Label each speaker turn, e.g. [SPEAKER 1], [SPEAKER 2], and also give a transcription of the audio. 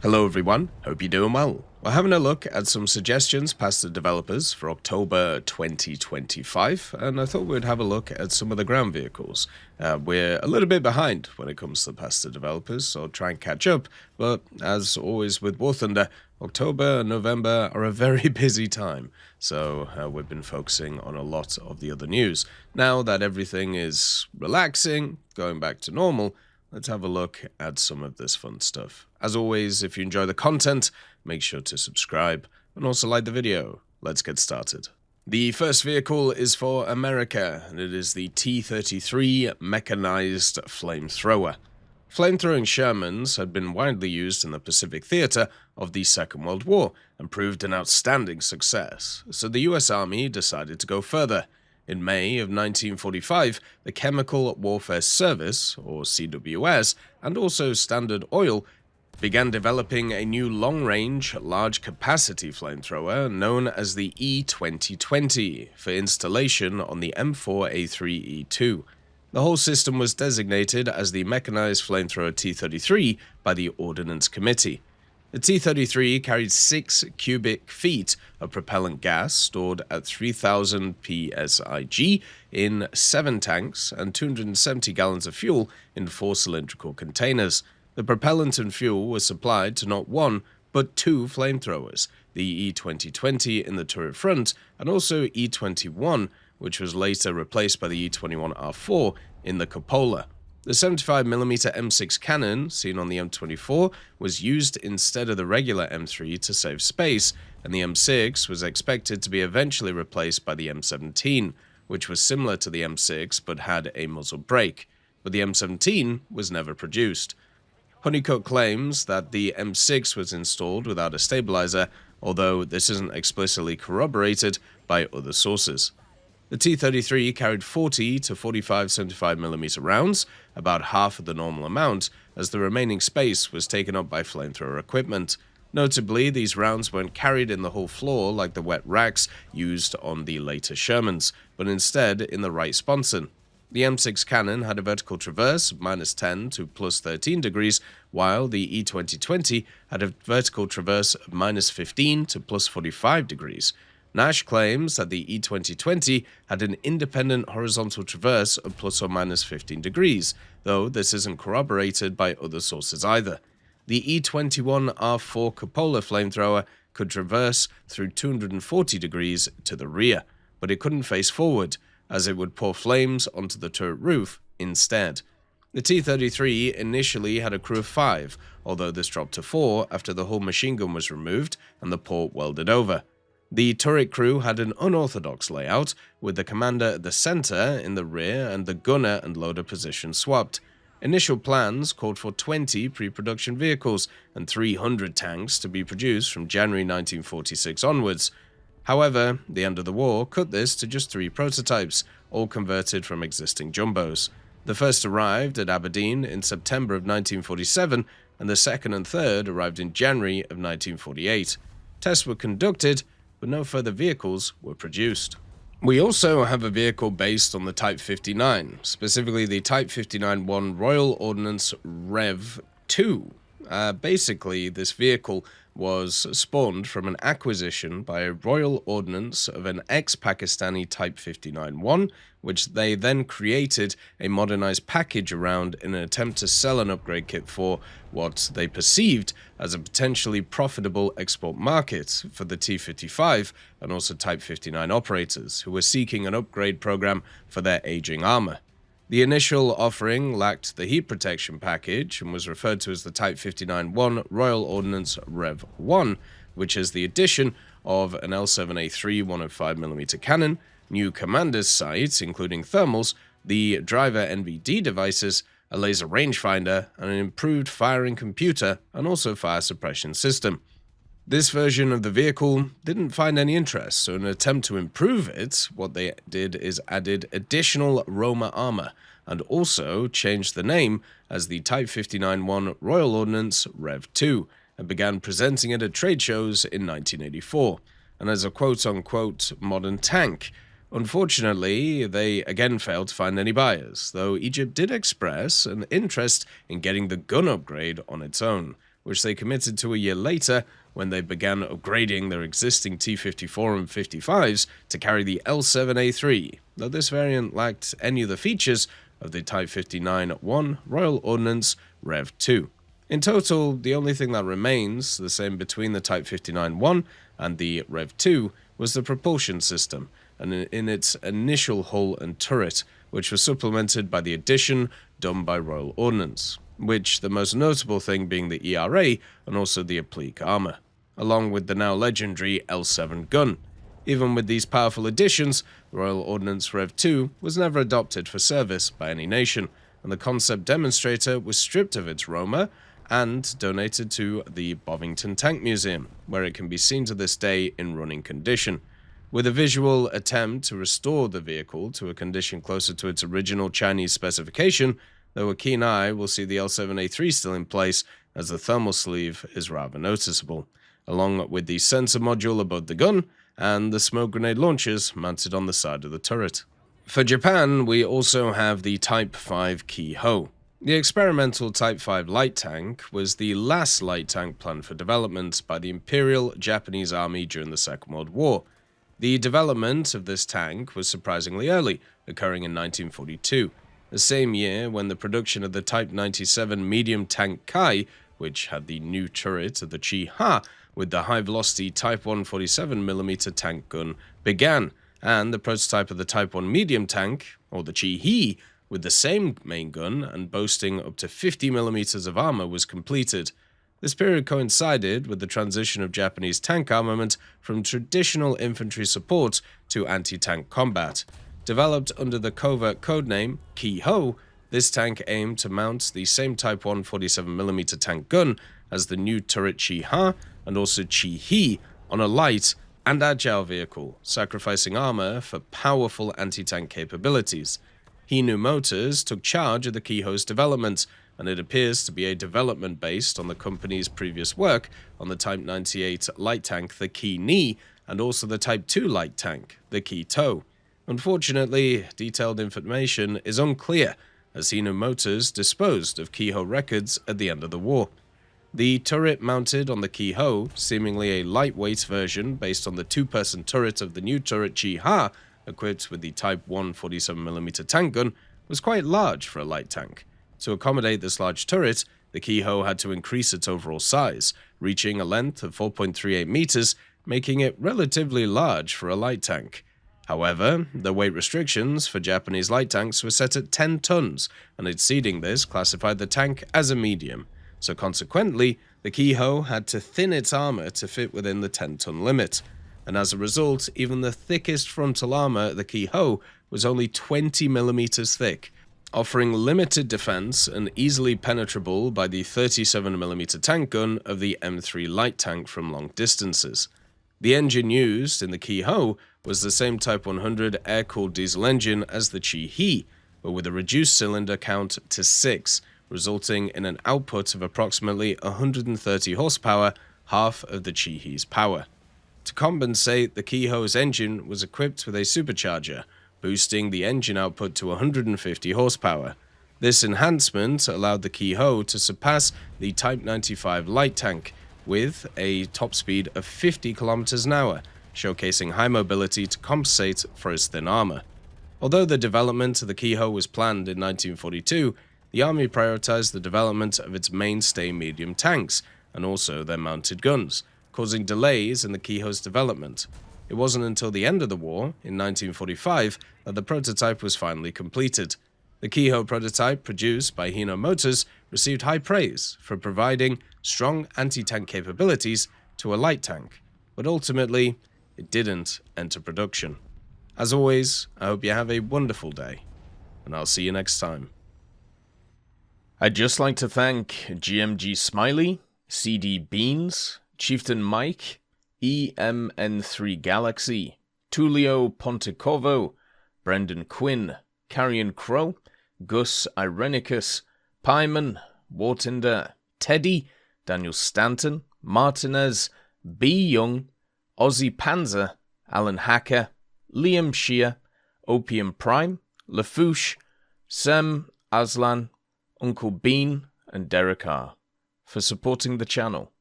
[SPEAKER 1] Hello everyone, hope you're doing well. We're having a look at some suggestions passed to developers for October 2025, and I thought we'd have a look at some of the ground vehicles. We're a little bit behind when it comes to the past to developers, so I'll try and catch up, but as always with War Thunder, October and November are a very busy time, so we've been focusing on a lot of the other news. Now that everything is relaxing, going back to normal, let's have a look at some of this fun stuff. As always, if you enjoy the content, make sure to subscribe and also like the video. Let's get started. The first vehicle is for America, and it is the T-33 Mechanized Flamethrower. Flamethrowing Shermans had been widely used in the Pacific theater of the Second World War and proved an outstanding success, so the US Army decided to go further. In May of 1945, the Chemical Warfare Service, or CWS, and also Standard Oil began developing a new long-range, large-capacity flamethrower known as the E-2020 for installation on the M4A3E2. The whole system was designated as the Mechanized Flamethrower T-33 by the Ordnance Committee. The T-33 carried 6 cubic feet of propellant gas stored at 3,000 psig in 7 tanks and 270 gallons of fuel in 4 cylindrical containers. The propellant and fuel were supplied to not one, but 2 flamethrowers, the E-2020 in the turret front and also E-21, which was later replaced by the E-21R4 in the cupola. The 75mm M6 cannon, seen on the M24, was used instead of the regular M3 to save space, and the M6 was expected to be eventually replaced by the M17, which was similar to the M6 but had a muzzle brake, but the M17 was never produced. Honeycutt claims that the M6 was installed without a stabilizer, although this isn't explicitly corroborated by other sources. The T-33 carried 40 to 45 75mm rounds, about half of the normal amount, as the remaining space was taken up by flamethrower equipment. Notably, these rounds weren't carried in the whole floor like the wet racks used on the later Shermans, but instead in the right sponson. The M6 cannon had a vertical traverse of -10 to +13 degrees, while the E-2020 had a vertical traverse of -15 to +45 degrees. Nash claims that the E-2020 had an independent horizontal traverse of ±15 degrees, though this isn't corroborated by other sources either. The E-21R4 cupola flamethrower could traverse through 240 degrees to the rear, but it couldn't face forward, as it would pour flames onto the turret roof instead. The T-33 initially had a crew of 5, although this dropped to 4 after the whole machine gun was removed and the port welded over. The turret crew had an unorthodox layout, with the commander at the center in the rear and the gunner and loader position swapped. Initial plans called for 20 pre-production vehicles and 300 tanks to be produced from January 1946 onwards. However, the end of the war cut this to just 3 prototypes, all converted from existing jumbos. The first arrived at Aberdeen in September of 1947, and the second and third arrived in January of 1948. Tests were conducted, but no further vehicles were produced. We also have a vehicle based on the Type 59, specifically the Type 59-1 Royal Ordnance Rev 2. Basically, this vehicle was spawned from an acquisition by a Royal Ordnance of an ex-Pakistani Type 59-1, which they then created a modernized package around in an attempt to sell an upgrade kit for what they perceived as a potentially profitable export market for the T-55 and also Type 59 operators, who were seeking an upgrade program for their aging armor. The initial offering lacked the heat protection package and was referred to as the Type 59-1 Royal Ordnance Rev 1, which is the addition of an L7A3 105mm cannon, new commander's sights including thermals, the driver NVD devices, a laser rangefinder, and an improved firing computer and also fire suppression system. This version of the vehicle didn't find any interest, so in an attempt to improve it, what they did is added additional Roma armor and also changed the name as the Type 59-1 Royal Ordnance Rev 2 and began presenting it at trade shows in 1984, and as a quote-unquote modern tank. Unfortunately, they again failed to find any buyers, though Egypt did express an interest in getting the gun upgrade on its own. which they committed to a year later when they began upgrading their existing T-54 and 55s to carry the L7A3, though this variant lacked any of the features of the Type 59-1 Royal Ordnance Rev 2. In total, the only thing that remains the same between the Type 59-1 and the Rev 2 was the propulsion system, and in its initial hull and turret, which was supplemented by the addition done by Royal Ordnance, which the most notable thing being the ERA and also the applique armour, along with the now legendary L7 gun. Even with these powerful additions, the Royal Ordnance Rev 2 was never adopted for service by any nation, and the concept demonstrator was stripped of its Roma and donated to the Bovington Tank Museum, where it can be seen to this day in running condition. With a visual attempt to restore the vehicle to a condition closer to its original Chinese specification, though a keen eye will see the L7A3 still in place, as the thermal sleeve is rather noticeable, along with the sensor module above the gun and the smoke grenade launchers mounted on the side of the turret. For Japan, we also have the Type 5 Keiho. The experimental Type 5 light tank was the last light tank planned for development by the Imperial Japanese Army during the Second World War. The development of this tank was surprisingly early, occurring in 1942, the same year when the production of the Type 97 medium tank Kai, which had the new turret of the Chi-Ha with the high-velocity Type 147mm tank gun, began, and the prototype of the Type 1 medium tank, or the Chi-He, with the same main gun and boasting up to 50mm of armor was completed. This period coincided with the transition of Japanese tank armament from traditional infantry support to anti-tank combat. Developed under the covert codename Keiho, this tank aimed to mount the same Type 147mm tank gun as the new turret Chi-Ha and also Chi-He on a light and agile vehicle, sacrificing armor for powerful anti-tank capabilities. Hino Motors took charge of the Keiho's development, and it appears to be a development based on the company's previous work on the Type 98 light tank, the Ki-Ni, and also the Type 2 light tank, the Ki-To. Unfortunately, detailed information is unclear, as Hino Motors disposed of Keiho records at the end of the war. The turret mounted on the Keiho, seemingly a lightweight version based on the two-person turret of the new turret Chi-Ha, equipped with the Type 147mm tank gun, was quite large for a light tank. To accommodate this large turret, the Keiho had to increase its overall size, reaching a length of 4.38 meters, making it relatively large for a light tank. However, the weight restrictions for Japanese light tanks were set at 10 tons, and exceeding this classified the tank as a medium. So consequently, the Keiho had to thin its armor to fit within the 10-ton limit. And as a result, even the thickest frontal armor, the Keiho, was only 20 millimeters thick, offering limited defense and easily penetrable by the 37mm tank gun of the M3 light tank from long distances. The engine used in the Keiho was the same Type 100 air-cooled diesel engine as the Chi-He, but with a reduced cylinder count to 6, resulting in an output of approximately 130 horsepower, half of the Chi-He's power. To compensate, the Keiho's engine was equipped with a supercharger, boosting the engine output to 150 horsepower. This enhancement allowed the Keiho to surpass the Type 95 light tank with a top speed of 50 km an hour, showcasing high mobility to compensate for its thin armor. Although the development of the Keiho was planned in 1942, the Army prioritized the development of its mainstay medium tanks and also their mounted guns, causing delays in the Keiho's development. It wasn't until the end of the war, in 1945, that the prototype was finally completed. The Keiho prototype, produced by Hino Motors, received high praise for providing strong anti-tank capabilities to a light tank, but ultimately, it didn't enter production. As always, I hope you have a wonderful day, and I'll see you next time. I'd just like to thank GMG Smiley, CD Beans, Chieftain Mike, EMN3 Galaxy, Tulio Pontecorvo, Brendan Quinn, Carrion Crow, Gus Irenicus, Pyman, Wartinder, Teddy, Daniel Stanton, Martinez, B. Young, Ozzy Panzer, Alan Hacker, Liam Shear, Opium Prime, Lafouche, Sem Aslan, Uncle Bean, and Derek R. for supporting the channel.